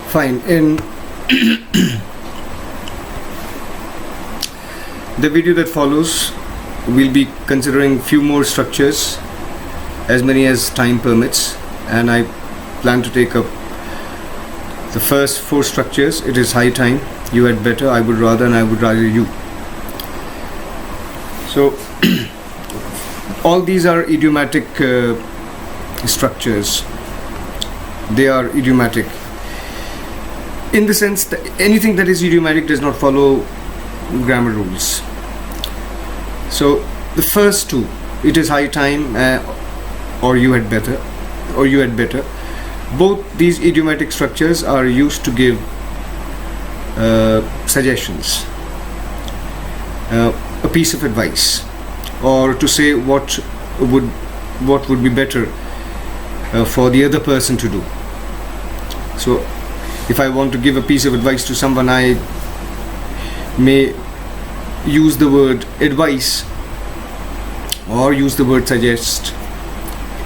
Fine. In the video that follows, we'll be considering few more structures, as many as time permits, and I plan to take up the first 4 structures. It is high time, you had better, I would rather, and I would rather you. So all these are idiomatic structures. They are idiomatic in the sense that anything that is idiomatic does not follow grammar rules. So the first 2, it is high time, or you had better, both these idiomatic structures are used to give suggestions, a piece of advice, or to say what would be better for the other person to do. So if I want to give a piece of advice to someone, I may use the word advice or use the word suggest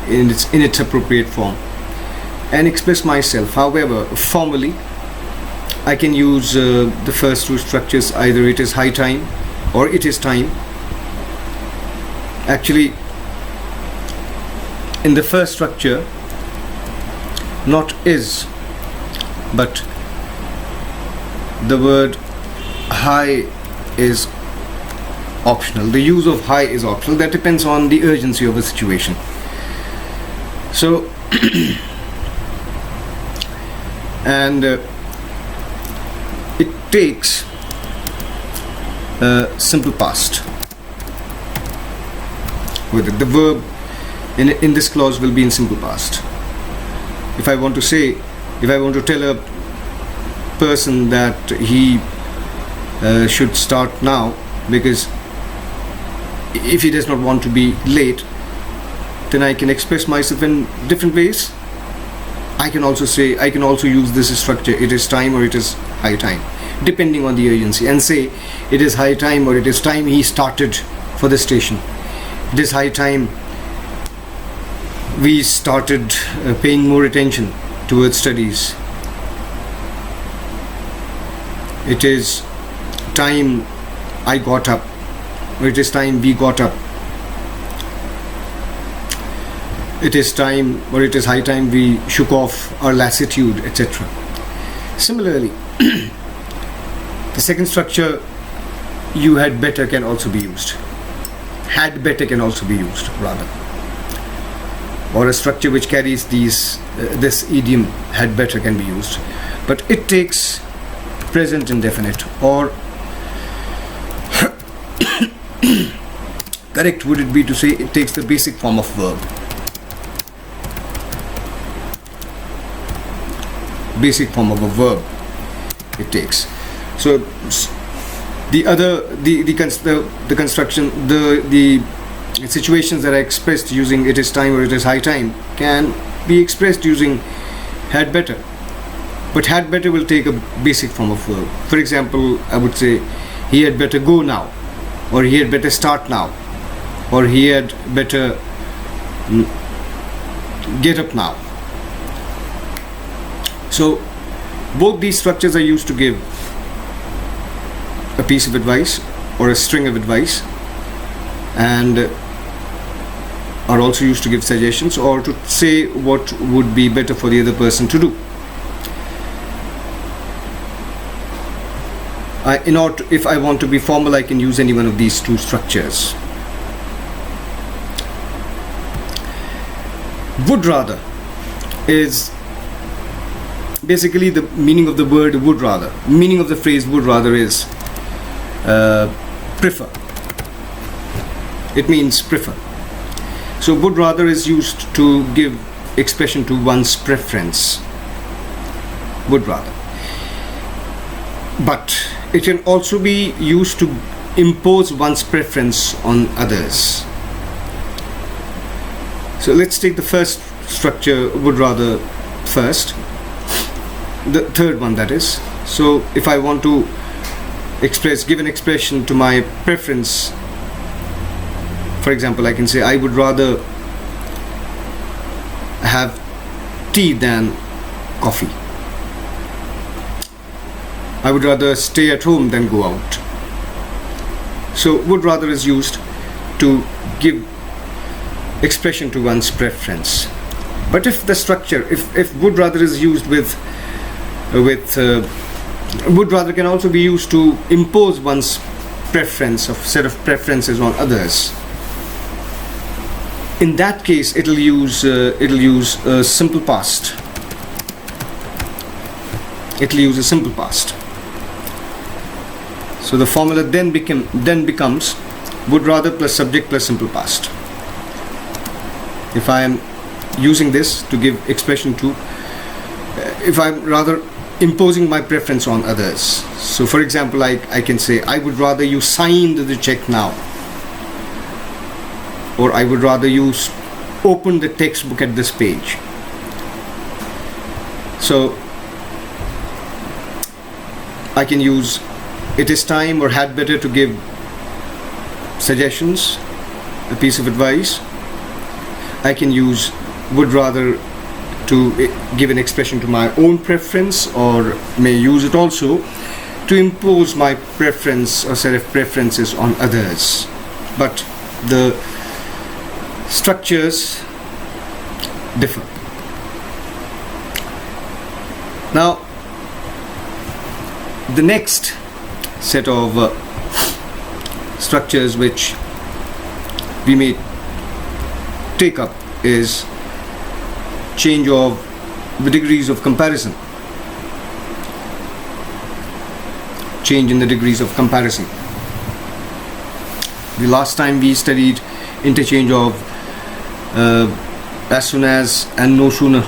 in its appropriate form and express myself. However, formally I can use the first 2 structures, either it is high time or it is time. Actually, in the first structure, not is, but the word high is optional. The use of high is optional. That depends on the urgency of a situation. So and it takes simple past with it. The verb in this clause will be in simple past. If I want to tell a person that he should start now, because if he does not want to be late, then I can express myself in different ways. I can also use this structure, it is time or it is high time, depending on the urgency, and say it is high time or it is time he started for the station. It is high time we started paying more attention towards studies. It is time I got up, or it is time we got up. It is time, or it is high time we shook off our lassitude, etc. Similarly, the second structure, you had better, can also be used. Had better can also be used, rather. Or a structure which carries this idiom, had better, can be used. But it takes present indefinite, or correct would it be to say it takes the basic form of verb. Basic form of a verb it takes. So the construction, the situations that are expressed using it is time or it is high time can be expressed using had better, but had better will take a basic form of verb. For example, I would say he had better go now, or he had better start now, or he had better get up now. So both these structures are used to give a piece of advice or a string of advice, and are also used to give suggestions or to say what would be better for the other person to do. If I want to be formal, I can use any one of these 2 structures. Would rather is basically the meaning of the word would rather. Meaning of the phrase would rather is prefer. It means prefer. So would rather is used to give expression to one's preference. Would rather. But it can also be used to impose one's preference on others. So let's take the first structure, would rather, first. The third one, that is. So if I want to give an expression to my preference, for example, I can say I would rather have tea than coffee. I would rather stay at home than go out. So would rather is used to give expression to one's preference. But if the structure, if would rather is used with would rather can also be used to impose one's preference, of set of preferences on others. In that case, it'll use a simple past. It'll use a simple past. So the formula then becomes would rather plus subject plus simple past. If I am using this to give expression to, if I'm rather imposing my preference on others. So for example, I can say, I would rather you signed the check now, or I would rather you open the textbook at this page. So I can use it is time or had better to give suggestions, a piece of advice. I can use would rather to give an expression to my own preference, or may use it also to impose my preference or set of preferences on others. But the structures differ. Now, the next set of structures which we may take up is change of the degrees of comparison. Change in the degrees of comparison. The last time we studied interchange of as soon as and no sooner.